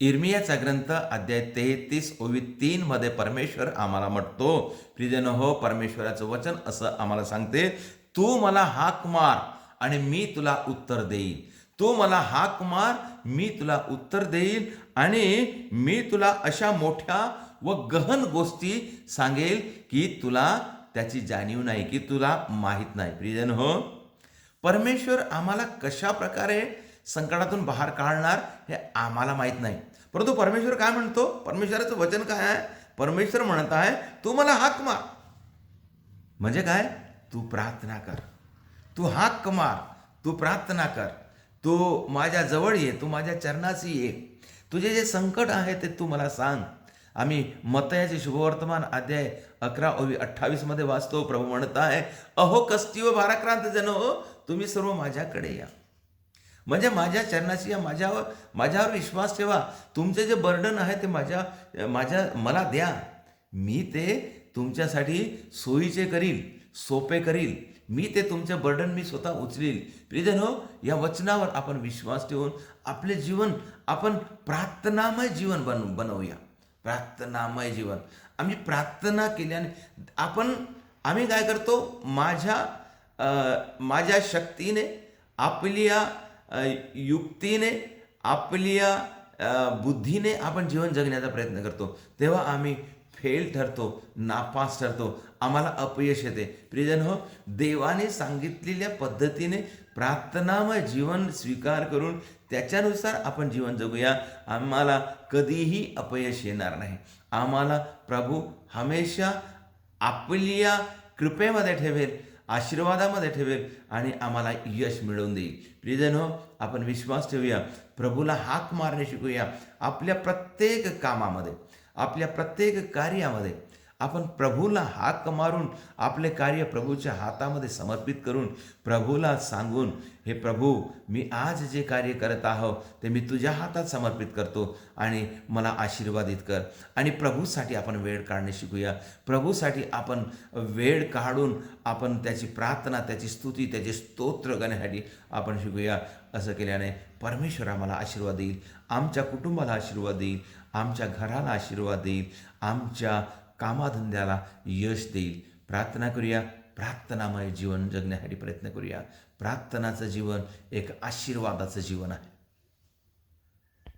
इर्मियाचा ग्रंथ अध्याय 33 ओवी 3 मध्ये परमेश्वर आम्हाला म्हणतो, प्रियजन हो, परमेश्वराचं वचन असं आम्हाला सांगते, तू मला हाक मार आणि मी तुला उत्तर देईन. तू मला हाक मार, मी तुला उत्तर देईल आणि मी तुला अशा मोठ्या व गहन गोष्टी सांगेल की तुला त्याची जाणीव नाही, की तुला माहीत नाही. प्रियजन हो, परमेश्वर आम्हाला कशा प्रकारे संकटातून बाहेर काढणार हे आम्हाला माहीत नाही. परंतु परमेश्वर काय म्हणतो, परमेश्वराचं वचन काय आहे, परमेश्वर म्हणत आहे तू मला हाक मार. म्हणजे काय, तू प्रार्थना कर, तू हाक मार, तू प्रार्थना कर, तू माझ्या जवळ ये, तू माझ्या चरणाशी ये, तुझे जे संकट आहे ते तू मला सांग. आम्ही मत्तयाचे शुभवर्तमान अध्याय 11 ओवी 28 मध्ये वाचतो, प्रभू म्हणत आहे, अहो कष्टी व भाराक्रांत जन हो, तुम्ही सर्व माझ्याकडे या. म्हणजे माझ्या चरणाशी या, माझ्यावर विश्वास ठेवा. तुमचे जे बर्डन आहे ते मला द्या. मी ते तुमच्यासाठी सोयीचे करील, सोपे करील. मी ते तुमचे बर्डन मी स्वतः उचलील. प्रियजन हो, या वचनावर आपण विश्वास ठेवून आपले जीवन आपण प्रार्थनामय जीवन बनवूया. प्रार्थनामय जीवन. आम्ही प्रार्थना केल्याने आम्ही काय करतो, माझ्या शक्तीने, आपल्या युक्तीने, आपल्या बुद्धीने आपण जीवन जगण्याचा प्रयत्न करतो, तेव्हा आम्ही फेल ठरतो, नापास ठरतो, आम्हाला अपयश येते. प्रियजन हो, देवाने सांगितलेल्या पद्धतीने प्रार्थनामय जीवन स्वीकार करून त्याच्यानुसार आपण जीवन जगूया. आम्हाला कधीही अपयश येणार नाही. आम्हाला प्रभू हमेशा आपल्या कृपेमध्ये ठेवेल, आशीर्वादामध्ये ठेवेल आणि आम्हाला यश मिळवून देईल. प्रियजन हो, आपण विश्वास ठेवूया, प्रभूला हाक मारणे शिकूया. आपल्या प्रत्येक कामामध्ये, आपल्या प्रत्येक कार्यामध्ये आपण प्रभूला हाक मारून आपले कार्य प्रभूच्या हातामध्ये समर्पित करून प्रभूला सांगून, हे प्रभू, मी आज जे कार्य करत आहो ते मी तुझ्या हातात समर्पित करतो आणि मला आशीर्वादित कर. आणि प्रभूसाठी आपण वेळ काढणे शिकूया. प्रभूसाठी आपण वेळ काढून आपण त्याची प्रार्थना, त्याची स्तुती, त्याचे स्तोत्र करण्यासाठी आपण शिकूया. असं केल्याने परमेश्वर आम्हाला आशीर्वाद देईल, आमच्या कुटुंबाला आशीर्वाद देईल, आमच्या घराला आशीर्वाद देईल, आमच्या कामाधंद्याला यश देईल. प्रार्थना करूया, प्रार्थनामय जीवन जगण्यासाठी प्रयत्न करूया. प्रार्थनाचं जीवन एक आशीर्वादाचं जीवन आहे.